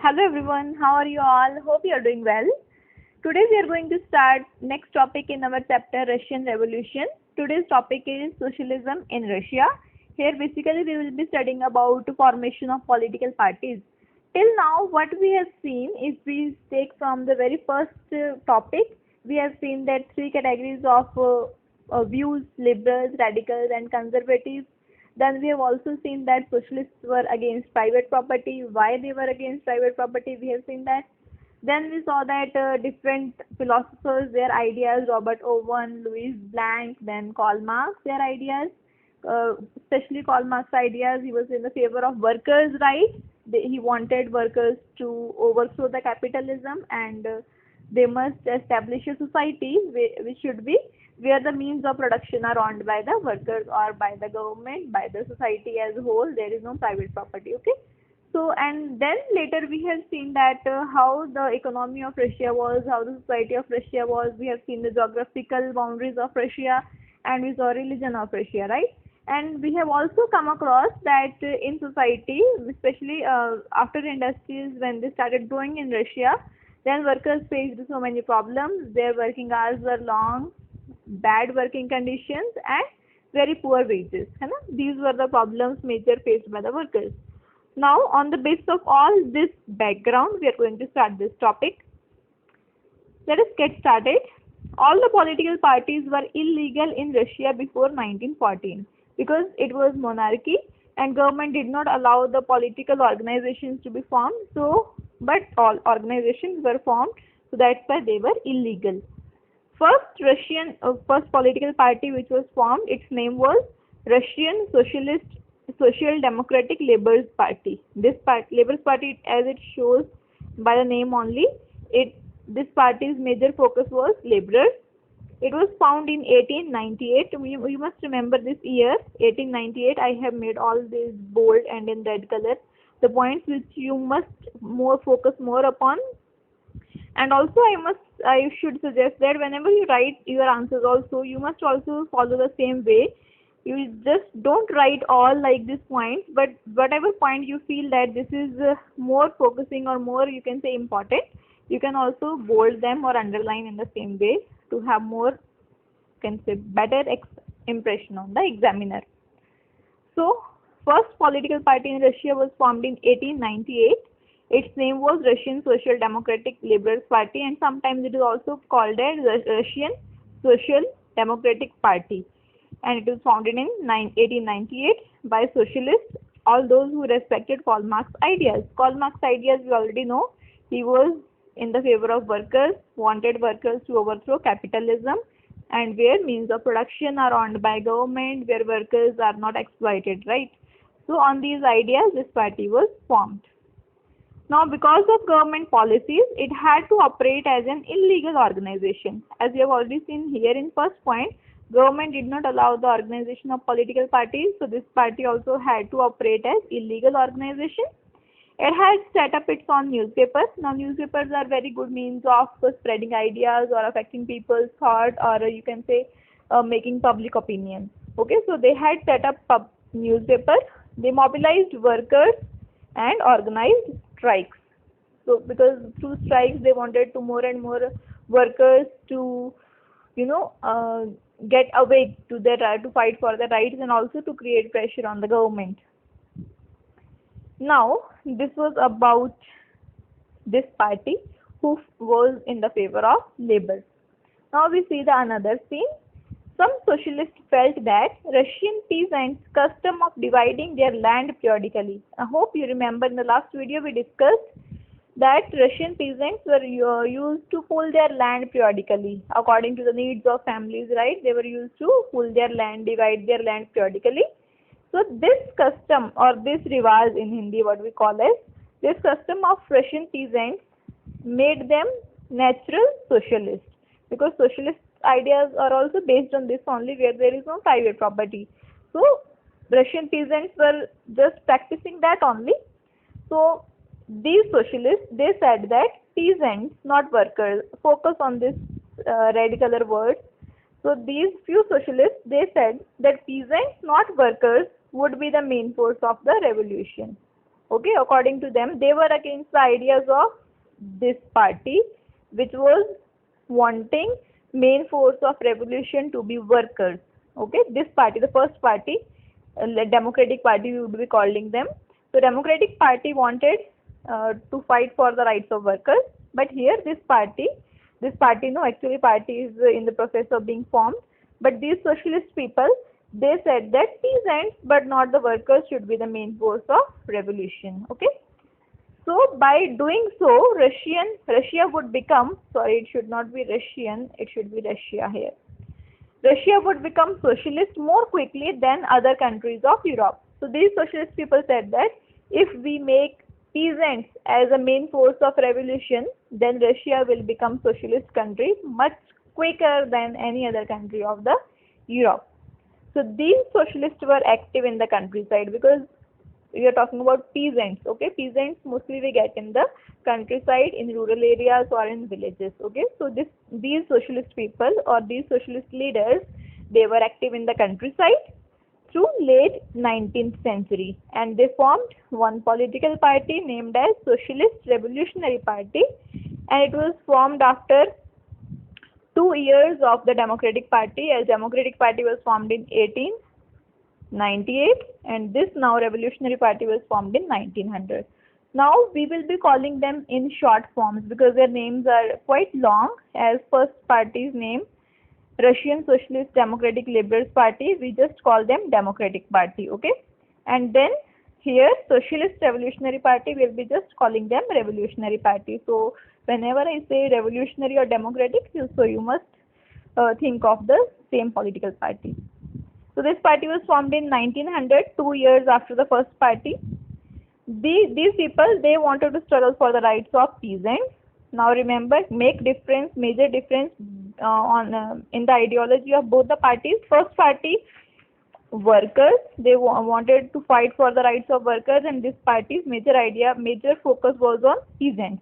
Hello everyone, how are you all? Hope you are doing well. Today we are going to start next topic in our chapter Russian Revolution. Today's topic is Socialism in Russia. Here basically we will be studying about formation of political parties. Till now what we have seen, if we take from the very first topic, we have seen that three categories of views: liberals, radicals and conservatives. Then we have also seen that socialists were against private property. Why they were against private property, we have seen that. Then we saw that different philosophers, their ideas: Robert Owen, Louis Blanc, then Karl Marx, their ideas. Especially Karl Marx ideas, he was in the favor of workers' rights. He wanted workers to overthrow the capitalism, and they must establish a society which should be where the means of production are owned by the workers or by the government, by the society as a whole. There is no private property. Okay. So, and then later we have seen that how the economy of Russia was, how the society of Russia was. We have seen the geographical boundaries of Russia, and we saw religion of Russia, right? And we have also come across that in society, especially after industries, when they started growing in Russia, then workers faced so many problems. Their working hours were long, bad working conditions and very poor wages. These were the problems major faced by the workers. Now, on the basis of all this background, we are going to start this topic. Let us get started. All the political parties were illegal in Russia before 1914 because it was monarchy and government did not allow the political organizations to be formed. But all organizations were formed, so that's why they were illegal. First political party which was formed, its name was Russian Social Democratic Labour's Party. This Labour's Party, as it shows by the name only, this party's major focus was labourers. It was found in 1898. We must remember this year, 1898. I have made all these bold and in red color, the points which you must focus more upon. And also I should suggest that whenever you write your answers also, you must also follow the same way. You just don't write all like this points, but whatever point you feel that this is more focusing or more, you can say, important, you can also bold them or underline in the same way to have more, can say, better impression on the examiner. So, first political party in Russia was formed in 1898. Its name was Russian Social Democratic Labour's Party, and sometimes it is also called as Russian Social Democratic Party. And it was founded in 1898 by socialists, all those who respected Karl Marx ideas. Karl Marx ideas we already know. He was in the favor of workers, wanted workers to overthrow capitalism, and where means of production are owned by government, where workers are not exploited, right? So on these ideas, this party was formed. Now, because of government policies, it had to operate as an illegal organization. As you have already seen here in first point, government did not allow the organization of political parties, so this party also had to operate as illegal organization. It had set up its own newspapers. Now, newspapers are very good means of spreading ideas or affecting people's thought, or you can say making public opinion. Okay, so they had set up newspapers. They mobilized workers and organized strikes. So because through strikes they wanted to more and more workers to get awake to to fight for their rights, and also to create pressure on the government. Now this was about this party who was in the favor of labor. Now we see the another scene. Some socialists felt that Russian peasants' custom of dividing their land periodically. I hope you remember in the last video we discussed that Russian peasants were used to pool their land periodically according to the needs of families, right? They were used to pool their land, divide their land periodically. So this custom, or this rivaj in Hindi, what we call as, this custom of Russian peasants made them natural socialists, because socialist ideas are also based on this only, where there is no private property. So Russian peasants were just practicing that only. So these socialists, they said that peasants, not workers, focus on this red color words. So these few socialists, they said that peasants, not workers, would be the main force of the revolution. Okay, according to them, they were against the ideas of this party, which was wanting main force of revolution to be workers. Okay, this party, the first party, Democratic Party, we would be calling them. So Democratic Party wanted to fight for the rights of workers, but here this party, no, actually party is in the process of being formed. But these socialist people, they said that peasants, but not the workers, should be the main force of revolution. Okay. So by doing so, Russia would become, sorry, it should not be Russian, it should be Russia here. Russia would become socialist more quickly than other countries of Europe. So these socialist people said that if we make peasants as a main force of revolution, then Russia will become socialist country much quicker than any other country of the Europe. So these socialists were active in the countryside, because we are talking about peasants. Okay, peasants mostly we get in the countryside, in rural areas or in villages. Okay, so these socialist people or these socialist leaders, they were active in the countryside through late 19th century, and they formed one political party named as Socialist Revolutionary Party, and it was formed after 2 years of the Democratic Party, as Democratic Party was formed in 1898 and this now Revolutionary Party was formed in 1900. Now we will be calling them in short forms because their names are quite long, as first party's name, Russian Socialist Democratic Liberals Party, we just call them Democratic Party. Okay, and then here Socialist Revolutionary Party, we will be just calling them Revolutionary Party. So whenever I say revolutionary or democratic, so you must think of the same political party. So this party was formed in 1900, 2 years after the first party. These people, they wanted to struggle for the rights of peasants. Now remember, major difference in the ideology of both the parties. First party, workers, they wanted to fight for the rights of workers, and this party's major focus was on peasants.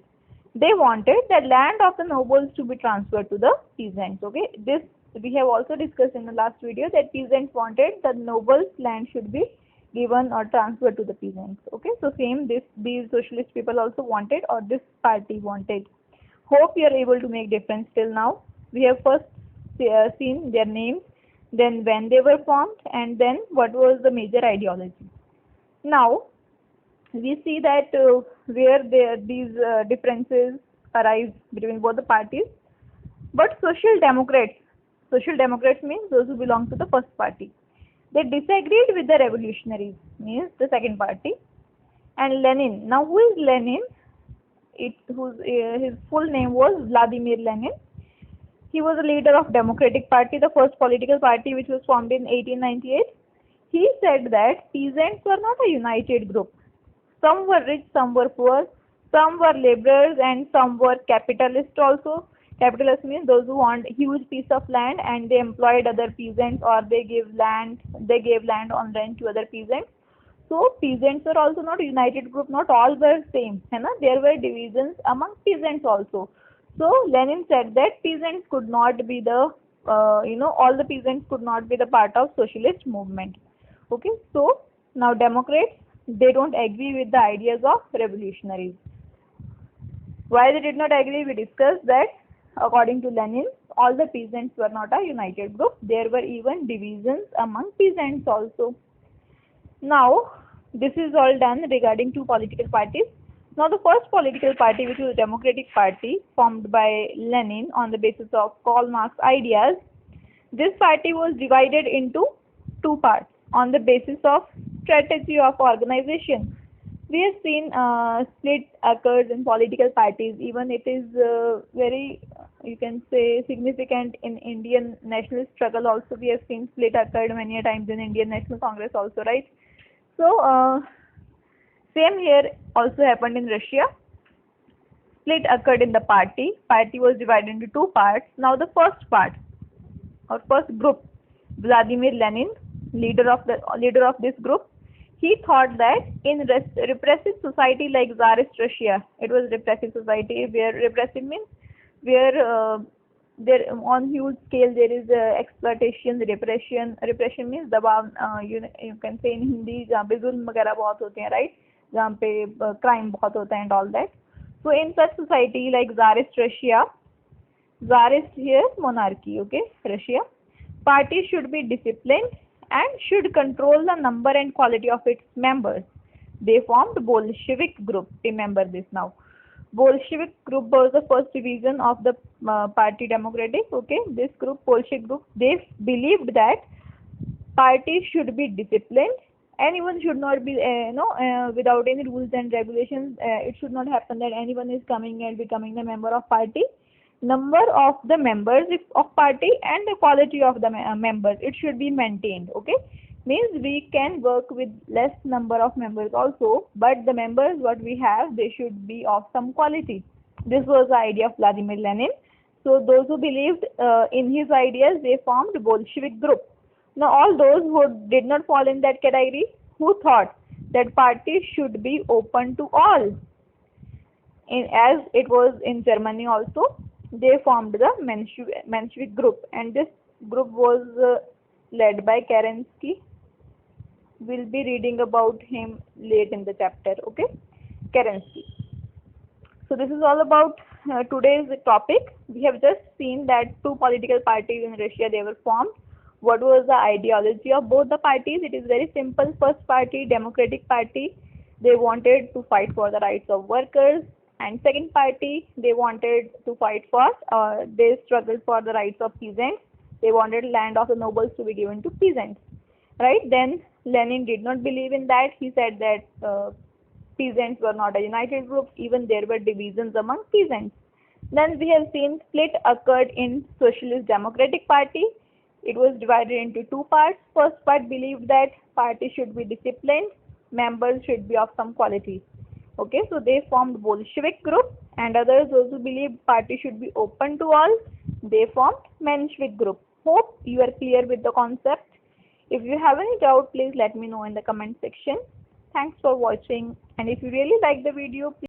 They wanted the land of the nobles to be transferred to the peasants. Okay, this we have also discussed in the last video, that peasants wanted the nobles' land should be given or transferred to the peasants. Okay, so same these socialist people also wanted, or this party wanted. Hope you are able to make difference till now. We have first seen their names, then when they were formed, and then what was the major ideology. Now we see that where these differences arise between both the parties. But social democrats means those who belong to the first party, they disagreed with the revolutionaries, means the second party. And Lenin, now who is Lenin? His full name was Vladimir Lenin. He was a leader of Democratic Party, the first political party which was formed in 1898. He said that peasants were not a united group. Some were rich, some were poor, some were laborers, and some were capitalists also. Capitalists means those who want huge piece of land and they employed other peasants, or they gave land on rent to other peasants. So peasants were also not a united group, not all were same. There were divisions among peasants also. So Lenin said that peasants could not be all the peasants could not be the part of socialist movement. Okay, so now Democrats, they don't agree with the ideas of revolutionaries. Why they did not agree? We discussed that according to Lenin, all the peasants were not a united group. There were even divisions among peasants also. Now, this is all done regarding two political parties. Now, the first political party, which was the Democratic Party, formed by Lenin on the basis of Karl Marx ideas, this party was divided into two parts on the basis of strategy of organization. We have seen split occurs in political parties. Even it is very, you can say, significant in Indian national struggle also. We have seen split occurred many a times in Indian National Congress also, right? So same here also happened in Russia. Split occurred in the party. Party was divided into two parts. Now the first part or first group, Vladimir Lenin, leader of this group, he thought that in repressive society like Tsarist Russia, it was repressive society where repressive means where there on huge scale there is exploitation, repression means dabav, you can say in Hindi जहाँ पे जुल्म वगैरह बहुत होते हैं, right? जहाँ पे crime बहुत होता है and all that. So in such society like Tsarist Russia, Tsarist here monarchy, okay, Russia, party should be disciplined and should control the number and quality of its members. They formed Bolshevik group. Remember this now. Bolshevik group was the first division of the Party Democratic. Okay, this group, Bolshevik group, they believed that parties should be disciplined. Anyone should not be, without any rules and regulations. It should not happen that anyone is coming and becoming a member of party. Number of the members of party and the quality of the members, it should be maintained. Okay, means we can work with less number of members also, but the members what we have, they should be of some quality. This was the idea of Vladimir Lenin. So those who believed in his ideas, they formed Bolshevik group. Now all those who did not fall in that category, who thought that parties should be open to all, as it was in Germany also, they formed the Menshevik group, and this group was led by Kerensky. We'll be reading about him late in the chapter. Okay, Kerensky. So this is all about today's topic. We have just seen that two political parties in Russia, they were formed. What was the ideology of both the parties? It is very simple. First party, Democratic Party, they wanted to fight for the rights of workers, and second party, they wanted to fight for, they struggled for the rights of peasants. They wanted land of the nobles to be given to peasants, right? Then Lenin did not believe in that. He said that peasants were not a united group, even there were divisions among peasants. Then we have seen split occurred in Socialist Democratic Party. It was divided into two parts. First part believed that party should be disciplined, members should be of some quality. Okay, so they formed Bolshevik group, and others, those who believed party should be open to all, they formed Menshevik group. Hope you are clear with the concept. If you have any doubt, please let me know in the comment section. Thanks for watching, and if you really like the video, please